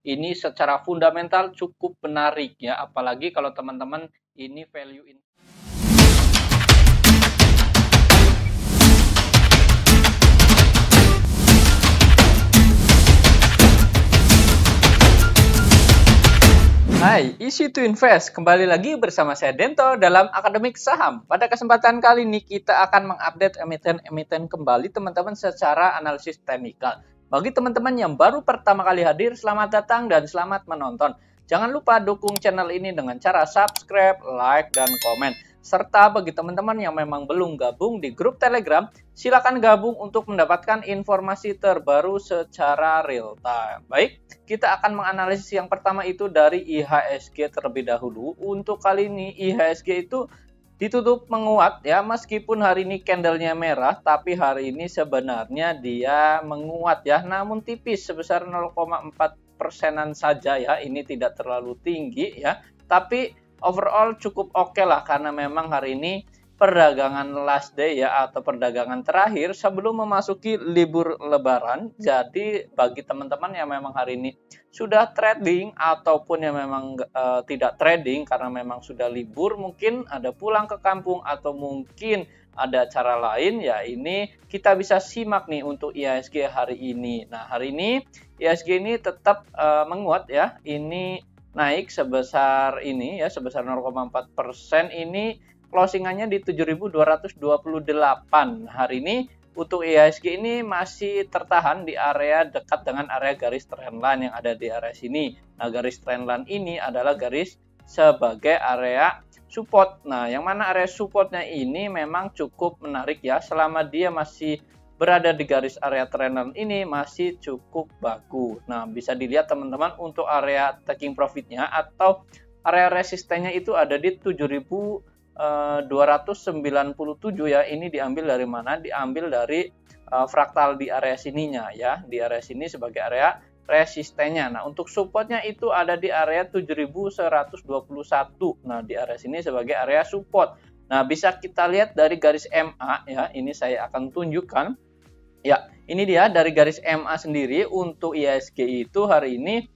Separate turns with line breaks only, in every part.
ini secara fundamental cukup menarik ya, apalagi kalau teman-teman ini value in. Hai, Easy to Invest. Kembali lagi bersama saya Dento dalam Akademik Saham. Pada kesempatan kali ini kita akan mengupdate emiten-emiten kembali teman-teman secara analisis teknikal. Bagi teman-teman yang baru pertama kali hadir, selamat datang dan selamat menonton. Jangan lupa dukung channel ini dengan cara subscribe, like, dan komen. Serta bagi teman-teman yang memang belum gabung di grup Telegram, silakan gabung untuk mendapatkan informasi terbaru secara real time. Baik, kita akan menganalisis yang pertama itu dari IHSG terlebih dahulu. Untuk kali ini IHSG itu ditutup menguat ya, meskipun hari ini candlenya merah, tapi hari ini sebenarnya dia menguat ya, namun tipis sebesar 0,4%-an saja ya. Ini tidak terlalu tinggi ya, tapi overall cukup oke lah, karena memang hari ini perdagangan last day ya, atau perdagangan terakhir sebelum memasuki libur lebaran. Jadi bagi teman-teman yang memang hari ini sudah trading ataupun yang memang tidak trading karena memang sudah libur, mungkin ada pulang ke kampung atau mungkin ada acara lain ya, ini kita bisa simak nih untuk IHSG hari ini. Nah, hari ini IHSG ini tetap menguat ya, ini naik sebesar ini ya, sebesar 0,4%. Ini closingannya di 7.228. Hari ini untuk IHSG ini masih tertahan di area dekat dengan area garis trendline yang ada di area sini. Nah, garis trendline ini adalah garis sebagai area support. Nah, yang mana area supportnya ini memang cukup menarik ya, selama dia masih berada di garis area trendline ini masih cukup bagus. Nah, bisa dilihat teman-teman untuk area taking profitnya atau area resistennya itu ada di 7.297 ya. Ini diambil dari mana? Diambil dari fraktal di area sininya ya. Di area sini sebagai area resistennya. Nah, untuk supportnya itu ada di area 7.121. Nah, di area sini sebagai area support. Nah, bisa kita lihat dari garis MA ya. Ini saya akan tunjukkan. Ya, ini dia dari garis MA sendiri. Untuk IHSG itu hari ini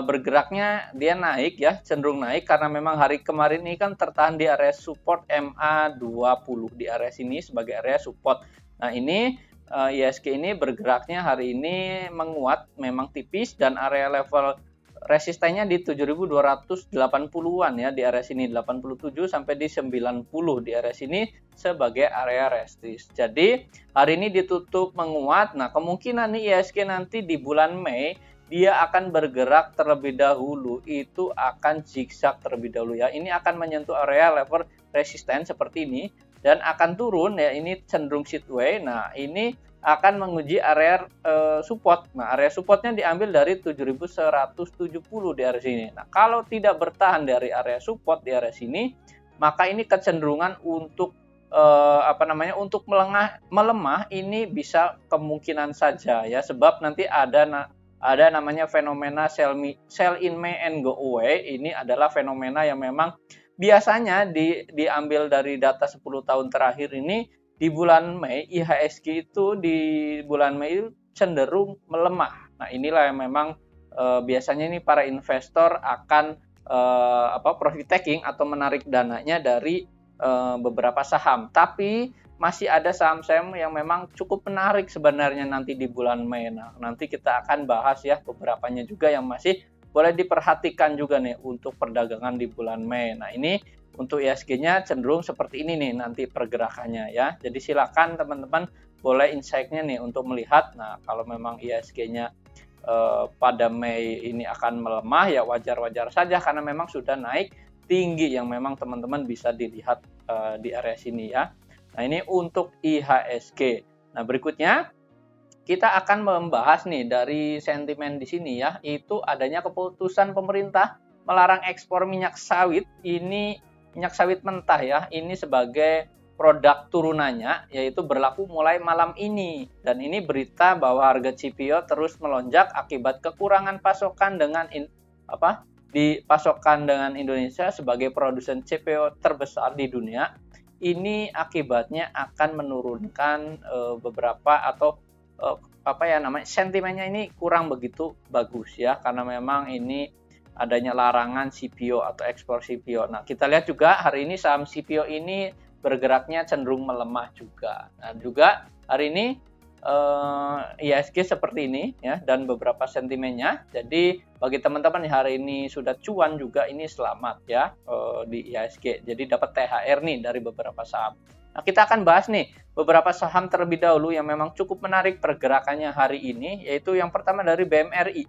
bergeraknya dia naik ya, cenderung naik karena memang hari kemarin ini kan tertahan di area support MA20 di area sini sebagai area support. Nah, ini IHSG ini bergeraknya hari ini menguat, memang tipis, dan area level resistennya di 7.280-an ya, di area sini 87 sampai di 90 di area sini sebagai area resist. Jadi hari ini ditutup menguat. Nah, kemungkinan nih IHSG nanti di bulan Mei dia akan bergerak terlebih dahulu, itu akan zigzag terlebih dahulu ya. Ini akan menyentuh area level resisten seperti ini dan akan turun ya, ini cenderung sideways. Nah, ini akan menguji area support. Nah, area supportnya diambil dari 7.170 di area sini. Nah, kalau tidak bertahan dari area support di area sini, maka ini kecenderungan untuk untuk melemah ini bisa kemungkinan saja ya, sebab nanti ada namanya fenomena sell in May and go away. Ini adalah fenomena yang memang biasanya diambil dari data 10 tahun terakhir ini. Di bulan Mei, IHSG itu di bulan Mei cenderung melemah. Nah, inilah yang memang biasanya ini para investor akan profit taking atau menarik dananya dari beberapa saham. Tapi masih ada saham-saham yang memang cukup menarik sebenarnya nanti di bulan Mei. Nah, nanti kita akan bahas ya beberapanya juga yang masih boleh diperhatikan juga nih untuk perdagangan di bulan Mei. Nah, ini untuk IHSG-nya cenderung seperti ini nih nanti pergerakannya ya. Jadi silakan teman-teman boleh insight-nya nih untuk melihat. Nah, kalau memang IHSG-nya pada Mei ini akan melemah ya, wajar-wajar saja karena memang sudah naik tinggi yang memang teman-teman bisa dilihat di area sini ya. Nah, ini untuk IHSG. Nah, berikutnya kita akan membahas nih dari sentimen di sini ya, itu adanya keputusan pemerintah melarang ekspor minyak sawit. Ini minyak sawit mentah ya, ini sebagai produk turunannya, yaitu berlaku mulai malam ini. Dan ini berita bahwa harga CPO terus melonjak akibat kekurangan pasokan dengan pasokan dengan Indonesia sebagai produsen CPO terbesar di dunia. Ini akibatnya akan menurunkan beberapa atau apa ya namanya, sentimennya ini kurang begitu bagus ya, karena memang ini adanya larangan CPO atau ekspor CPO. Nah, kita lihat juga hari ini saham CPO ini bergeraknya cenderung melemah juga. Nah, juga hari ini IHSG seperti ini ya, dan beberapa sentimennya. Jadi bagi teman-teman yang hari ini sudah cuan juga, ini selamat ya di IHSG. Jadi dapat THR nih dari beberapa saham. Nah, kita akan bahas nih beberapa saham terlebih dahulu yang memang cukup menarik pergerakannya hari ini, yaitu yang pertama dari BMRI.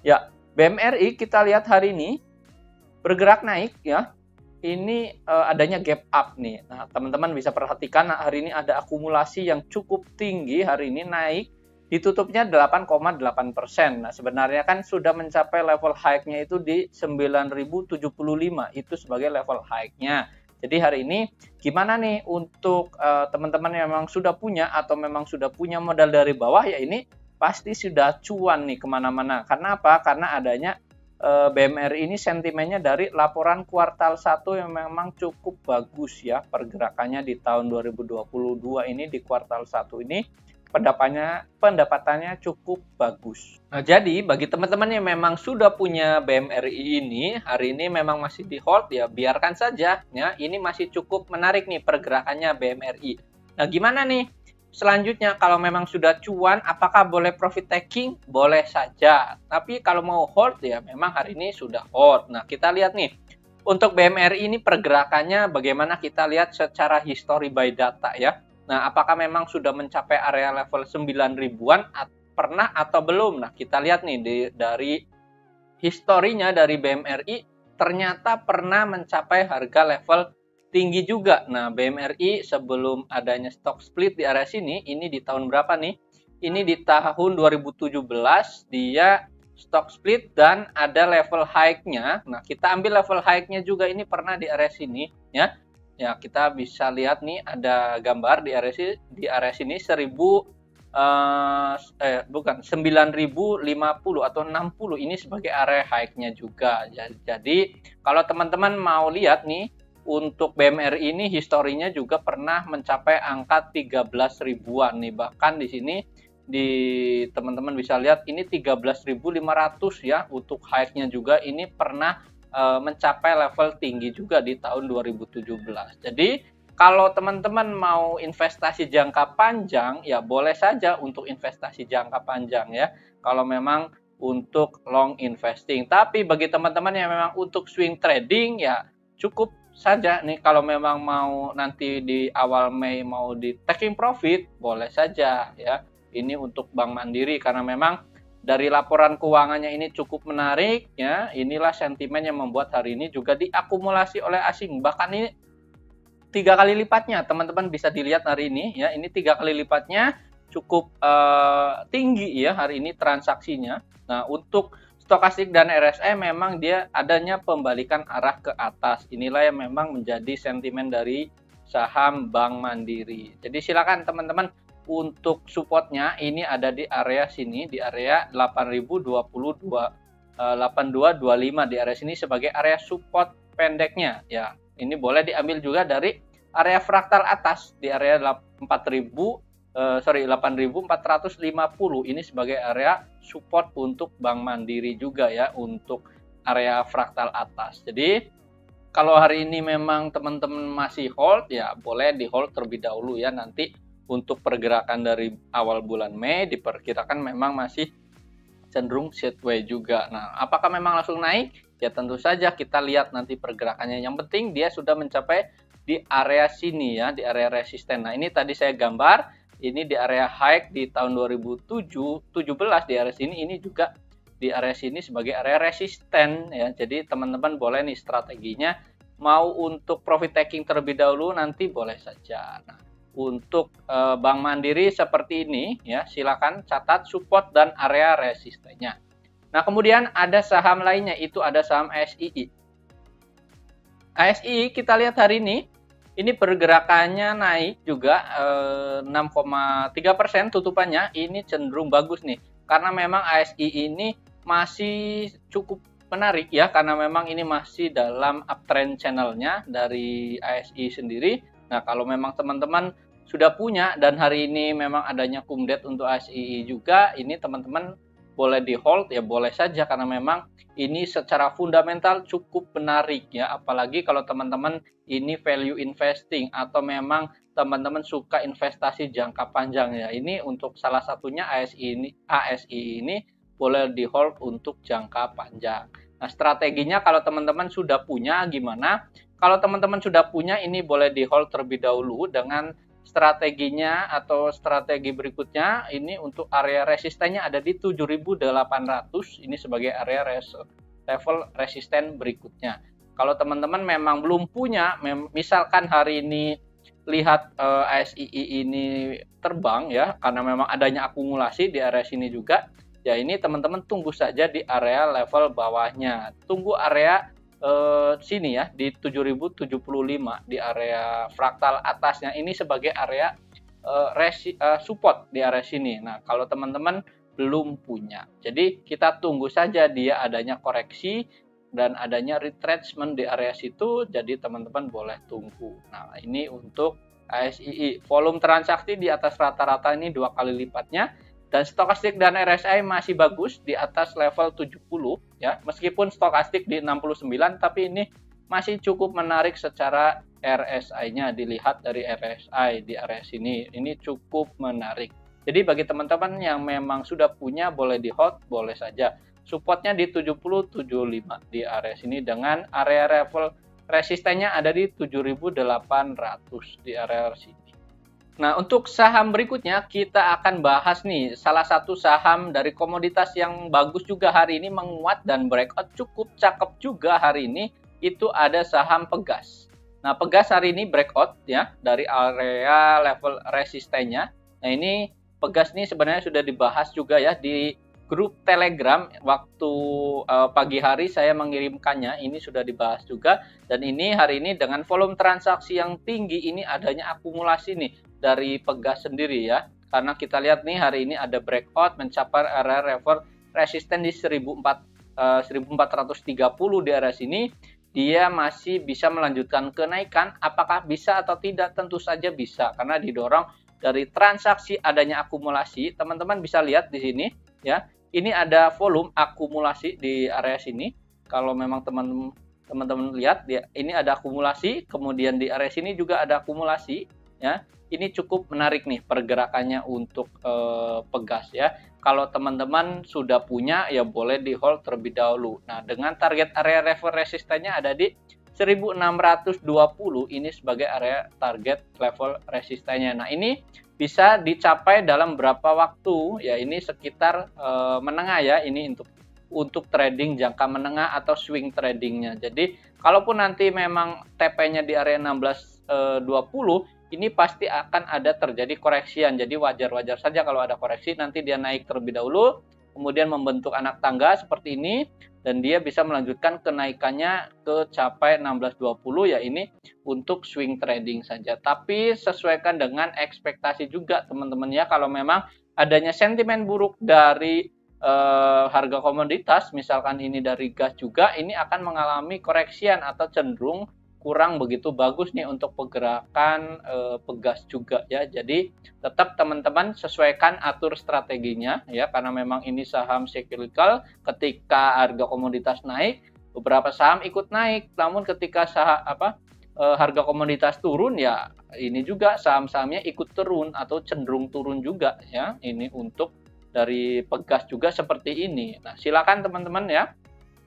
Ya, BMRI kita lihat hari ini bergerak naik ya. Ini adanya gap up nih. Nah, teman-teman bisa perhatikan hari ini ada akumulasi yang cukup tinggi, hari ini naik, ditutupnya 8,8%. Nah, sebenarnya kan sudah mencapai level high-nya itu di 9.075, itu sebagai level high-nya. Jadi hari ini gimana nih untuk teman-teman yang memang sudah punya atau memang sudah punya modal dari bawah, ya ini pasti sudah cuan nih kemana-mana. Karena apa? Karena adanya BMRI ini sentimennya dari laporan kuartal 1 yang memang cukup bagus ya pergerakannya di tahun 2022 ini. Di kuartal 1 ini pendapatannya cukup bagus. Nah, jadi bagi teman-teman yang memang sudah punya BMRI ini, hari ini memang masih di hold ya, biarkan saja ya. Ini masih cukup menarik nih pergerakannya BMRI. Nah, gimana nih selanjutnya, kalau memang sudah cuan, apakah boleh profit taking? Boleh saja. Tapi kalau mau hold ya memang hari ini sudah hold. Nah, kita lihat nih. Untuk BMRI ini pergerakannya bagaimana, kita lihat secara history by data ya. Nah, apakah memang sudah mencapai area level 9 ribuan pernah atau belum? Nah, kita lihat nih dari historinya dari BMRI, ternyata pernah mencapai harga level tinggi juga. Nah, BMRI sebelum adanya stock split di area sini, ini di tahun berapa nih? Ini di tahun 2017 dia stock split dan ada level high-nya. Nah, kita ambil level high-nya juga, ini pernah di area sini ya. Ya, kita bisa lihat nih ada gambar di area sini 9.050 atau 60, ini sebagai area high-nya juga. Jadi kalau teman-teman mau lihat nih, untuk BMRI ini historinya juga pernah mencapai angka 13 ribuan nih. Bahkan di sini teman-teman bisa lihat ini 13.500 ya untuk high-nya juga, ini pernah mencapai level tinggi juga di tahun 2017. Jadi kalau teman-teman mau investasi jangka panjang ya boleh saja untuk investasi jangka panjang ya, kalau memang untuk long investing. Tapi bagi teman-teman yang memang untuk swing trading ya cukup saja nih, kalau memang mau nanti di awal Mei mau di taking profit boleh saja ya. Ini untuk Bank Mandiri karena memang dari laporan keuangannya ini cukup menarik ya. Inilah sentimen yang membuat hari ini juga diakumulasi oleh asing. Bahkan ini 3 kali lipatnya, teman-teman bisa dilihat hari ini ya. Ini 3 kali lipatnya, cukup tinggi ya hari ini transaksinya. Nah, untuk stokastik dan RSI memang dia adanya pembalikan arah ke atas. Inilah yang memang menjadi sentimen dari saham Bank Mandiri. Jadi silakan teman-teman, untuk supportnya ini ada di area sini, di area 8225 di area sini sebagai area support pendeknya ya. Ini boleh diambil juga dari area fraktal atas di area 8.450 ini sebagai area support untuk Bank Mandiri juga ya, untuk area fraktal atas. Jadi kalau hari ini memang teman-teman masih hold ya boleh di hold terlebih dahulu ya. Nanti untuk pergerakan dari awal bulan Mei diperkirakan memang masih cenderung sideways juga. Nah, apakah memang langsung naik? Ya tentu saja kita lihat nanti pergerakannya. Yang penting dia sudah mencapai di area sini ya, di area resisten. Nah, ini tadi saya gambar, ini di area high di tahun 2017 di area sini, ini juga di area sini sebagai area resisten ya. Jadi teman-teman boleh nih strateginya mau untuk profit taking terlebih dahulu nanti boleh saja. Nah, untuk Bank Mandiri seperti ini ya, silakan catat support dan area resistennya. Nah, kemudian ada saham lainnya, itu ada saham ASII. ASII kita lihat hari ini pergerakannya naik juga 6,3% tutupannya, ini cenderung bagus nih. Karena memang ASII ini masih cukup menarik ya, karena memang ini masih dalam uptrend channelnya dari ASII sendiri. Nah, kalau memang teman-teman sudah punya dan hari ini memang adanya kumdet untuk ASII juga, ini teman-teman boleh di hold ya, boleh saja, karena memang ini secara fundamental cukup menarik ya, apalagi kalau teman-teman ini value investing atau memang teman-teman suka investasi jangka panjang ya. Ini untuk salah satunya ASI ini boleh di hold untuk jangka panjang. Nah, strateginya kalau teman-teman sudah punya gimana? Kalau teman-teman sudah punya, ini boleh di hold terlebih dahulu dengan strateginya atau strategi berikutnya. Ini untuk area resistennya ada di 7.800, ini sebagai area level resisten berikutnya. Kalau teman-teman memang belum punya, misalkan hari ini lihat ASII ini terbang ya, karena memang adanya akumulasi di area sini juga, ya ini teman-teman tunggu saja di area level bawahnya. Tunggu area sini ya di 7075 di area fraktal atasnya, ini sebagai area support di area sini. Nah, kalau teman-teman belum punya, jadi kita tunggu saja dia adanya koreksi dan adanya retracement di area situ, jadi teman-teman boleh tunggu. Nah, ini untuk ASII, volume transaksi di atas rata-rata ini 2 kali lipatnya, dan stokastik dan RSI masih bagus di atas level 70 ya, meskipun stokastik di 69, tapi ini masih cukup menarik secara RSI-nya. Dilihat dari RSI di area sini, ini cukup menarik. Jadi bagi teman-teman yang memang sudah punya, boleh di hold, boleh saja. Supportnya di 70-75 di area sini, dengan area level resistennya ada di 7.800 di area sini. Nah, untuk saham berikutnya kita akan bahas nih salah satu saham dari komoditas yang bagus juga hari ini, menguat dan breakout cukup cakep juga hari ini, itu ada saham Pegas. Nah, Pegas hari ini breakout ya dari area level resistennya. Nah, ini Pegas ini sebenarnya sudah dibahas juga ya di grup Telegram waktu pagi hari saya mengirimkannya, ini sudah dibahas juga. Dan ini hari ini dengan volume transaksi yang tinggi, ini adanya akumulasi nih dari Pegas sendiri ya, karena kita lihat nih hari ini ada breakout mencapai area level resisten di 1430 di area sini. Dia masih bisa melanjutkan kenaikan, apakah bisa atau tidak? Tentu saja bisa, karena didorong dari transaksi adanya akumulasi. Teman-teman bisa lihat di sini ya, ini ada volume akumulasi di area sini. Kalau memang teman-teman lihat ya, ini ada akumulasi, kemudian di area sini juga ada akumulasi ya. Ini cukup menarik nih pergerakannya untuk Pegas ya. Kalau teman-teman sudah punya ya boleh di hold terlebih dahulu. Nah, dengan target area level resistennya ada di 1620, ini sebagai area target level resistennya. Nah, ini bisa dicapai dalam berapa waktu ya, ini sekitar menengah ya, ini untuk trading jangka menengah atau swing tradingnya. Jadi kalaupun nanti memang TP-nya di area 1620, ini pasti akan ada terjadi koreksian. Jadi wajar-wajar saja kalau ada koreksi, nanti dia naik terlebih dahulu, kemudian membentuk anak tangga seperti ini, dan dia bisa melanjutkan kenaikannya ke capai 1620 ya, ini untuk swing trading saja. Tapi sesuaikan dengan ekspektasi juga teman-teman ya, kalau memang adanya sentimen buruk dari harga komoditas, misalkan ini dari gas juga, ini akan mengalami koreksian atau cenderung kurang begitu bagus nih untuk pergerakan Pegas juga ya. Jadi tetap teman-teman sesuaikan, atur strateginya ya, karena memang ini saham cyclical. Ketika harga komoditas naik, beberapa saham ikut naik, namun ketika harga komoditas turun ya, ini juga saham-sahamnya ikut turun atau cenderung turun juga ya. Ini untuk dari Pegas juga seperti ini. Nah, silakan teman-teman ya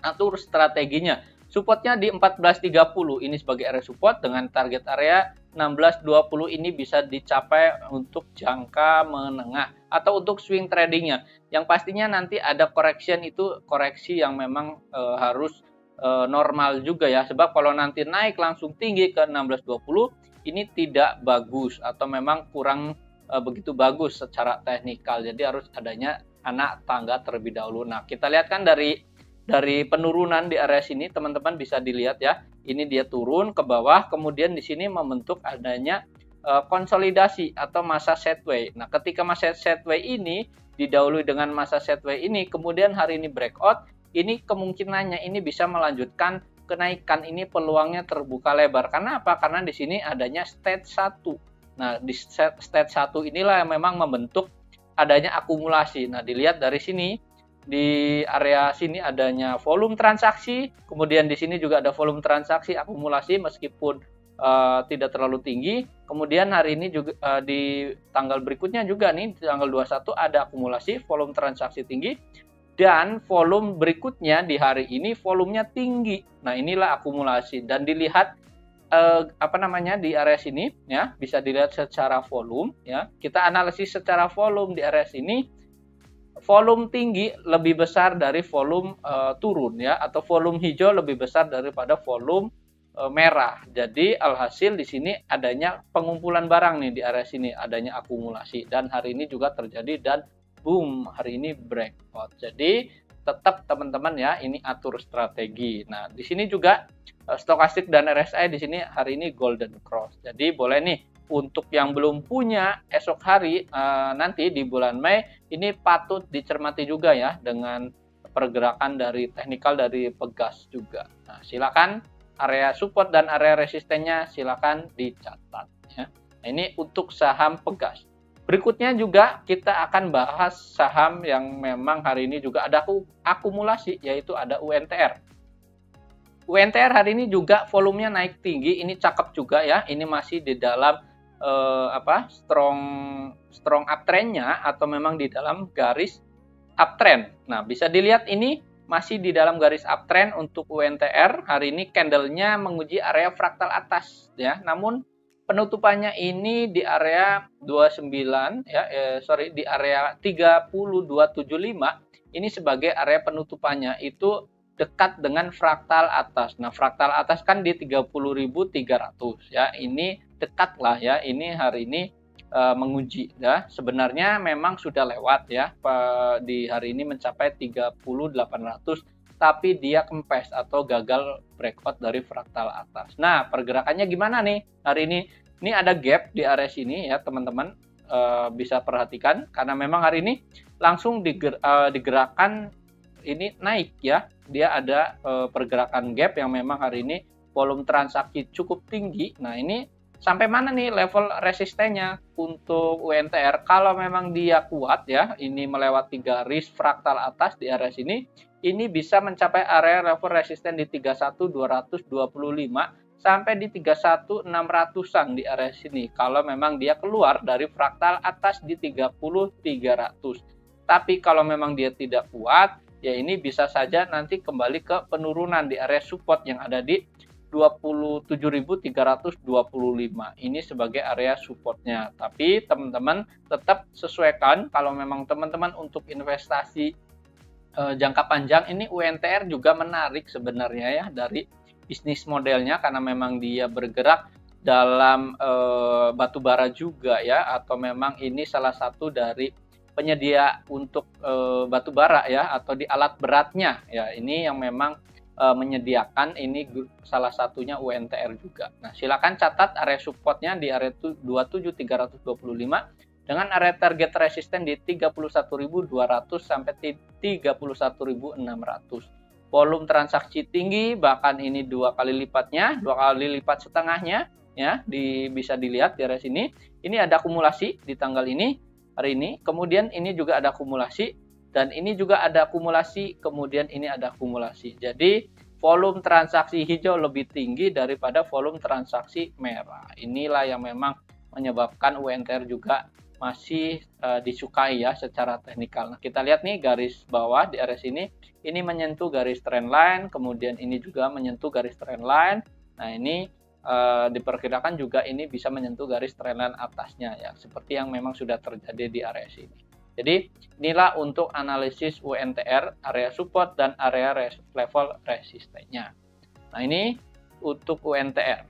atur strateginya. Supportnya di 1430, ini sebagai area support, dengan target area 1620 ini bisa dicapai untuk jangka menengah atau untuk swing tradingnya. Yang pastinya nanti ada correction, itu koreksi yang memang harus normal juga ya, sebab kalau nanti naik langsung tinggi ke 1620 ini tidak bagus atau memang kurang begitu bagus secara teknikal. Jadi harus adanya anak tangga terlebih dahulu. Nah, kita lihat kan dari penurunan di area sini, teman-teman bisa dilihat ya, ini dia turun ke bawah, kemudian di sini membentuk adanya konsolidasi atau masa sideways. Nah, ketika masa sideways ini didahului dengan masa sideways ini, kemudian hari ini breakout, ini kemungkinannya ini bisa melanjutkan kenaikan, ini peluangnya terbuka lebar. Karena apa? Karena di sini adanya stage 1 Nah, di stage 1 inilah yang memang membentuk adanya akumulasi. Nah, dilihat dari sini, di area sini adanya volume transaksi, kemudian di sini juga ada volume transaksi akumulasi meskipun tidak terlalu tinggi. Kemudian hari ini juga di tanggal berikutnya juga nih, di tanggal 21 ada akumulasi volume transaksi tinggi, dan volume berikutnya di hari ini volumenya tinggi. Nah, inilah akumulasi, dan dilihat di area sini ya, bisa dilihat secara volume ya. Kita analisis secara volume di area sini, volume tinggi lebih besar dari volume turun ya, atau volume hijau lebih besar daripada volume merah. Jadi alhasil di sini adanya pengumpulan barang nih di area sini, adanya akumulasi, dan hari ini juga terjadi, dan boom, hari ini breakout. Jadi tetap teman-teman ya, ini atur strategi. Nah, di sini juga stokastik dan RSI di sini hari ini golden cross. Jadi boleh nih untuk yang belum punya esok hari nanti di bulan Mei, ini patut dicermati juga ya dengan pergerakan dari teknikal dari Pegas juga. Nah, silakan area support dan area resistennya silakan dicatat ya. Nah, ini untuk saham Pegas. Berikutnya juga kita akan bahas saham yang memang hari ini juga ada akumulasi, yaitu ada UNTR. UNTR hari ini juga volumenya naik tinggi, ini cakep juga ya. Ini masih di dalam strong uptrend-nya, atau memang di dalam garis uptrend. Nah, bisa dilihat ini masih di dalam garis uptrend untuk UNTR. Hari ini candle-nya menguji area fraktal atas ya. Namun penutupannya ini di area 29 ya, di area 3275. Ini sebagai area penutupannya itu dekat dengan fraktal atas. Nah, fraktal atas kan di 30.300 ya. Ini dekat lah ya. Ini hari ini menguji ya. Sebenarnya memang sudah lewat ya. Di hari ini mencapai 30.800, tapi dia kempes atau gagal breakout dari fraktal atas. Nah, pergerakannya gimana nih hari ini? Ini ada gap di area sini ya, teman-teman bisa perhatikan, karena memang hari ini langsung digerakkan ini naik ya. Dia ada pergerakan gap yang memang hari ini volume transaksi cukup tinggi. Nah, ini sampai mana nih level resistennya untuk UNTR? Kalau memang dia kuat ya, ini melewati garis fraktal atas di area sini, ini bisa mencapai area level resisten di 31.225 sampai di 31.600-an di area sini. Kalau memang dia keluar dari fraktal atas di 30.300. Tapi kalau memang dia tidak kuat, ya ini bisa saja nanti kembali ke penurunan di area support yang ada di 27.325. Ini sebagai area supportnya. Tapi teman-teman tetap sesuaikan, kalau memang teman-teman untuk investasi jangka panjang, ini UNTR juga menarik sebenarnya ya dari bisnis modelnya, karena memang dia bergerak dalam batu bara juga ya, atau memang ini salah satu dari penyedia untuk batu bara ya, atau di alat beratnya ya. Ini yang memang menyediakan, ini salah satunya UNTR juga. Nah, silakan catat area supportnya di area 27.325 dengan area target resisten di 31.200 sampai 31.600. Volume transaksi tinggi, bahkan ini 2 kali lipatnya, 2 kali lipat setengahnya ya, bisa dilihat di area sini. Ini ada akumulasi di tanggal ini, hari ini. Kemudian ini juga ada akumulasi, dan ini juga ada akumulasi, kemudian ini ada akumulasi. Jadi volume transaksi hijau lebih tinggi daripada volume transaksi merah. Inilah yang memang menyebabkan UNTR juga masih disukai ya secara teknikal. Nah, kita lihat nih garis bawah di area sini, ini menyentuh garis trendline, kemudian ini juga menyentuh garis trendline. Nah, ini diperkirakan juga ini bisa menyentuh garis trendline atasnya ya, seperti yang memang sudah terjadi di area sini. Jadi inilah untuk analisis UNTR, area support dan area level resistennya. Nah, ini untuk UNTR.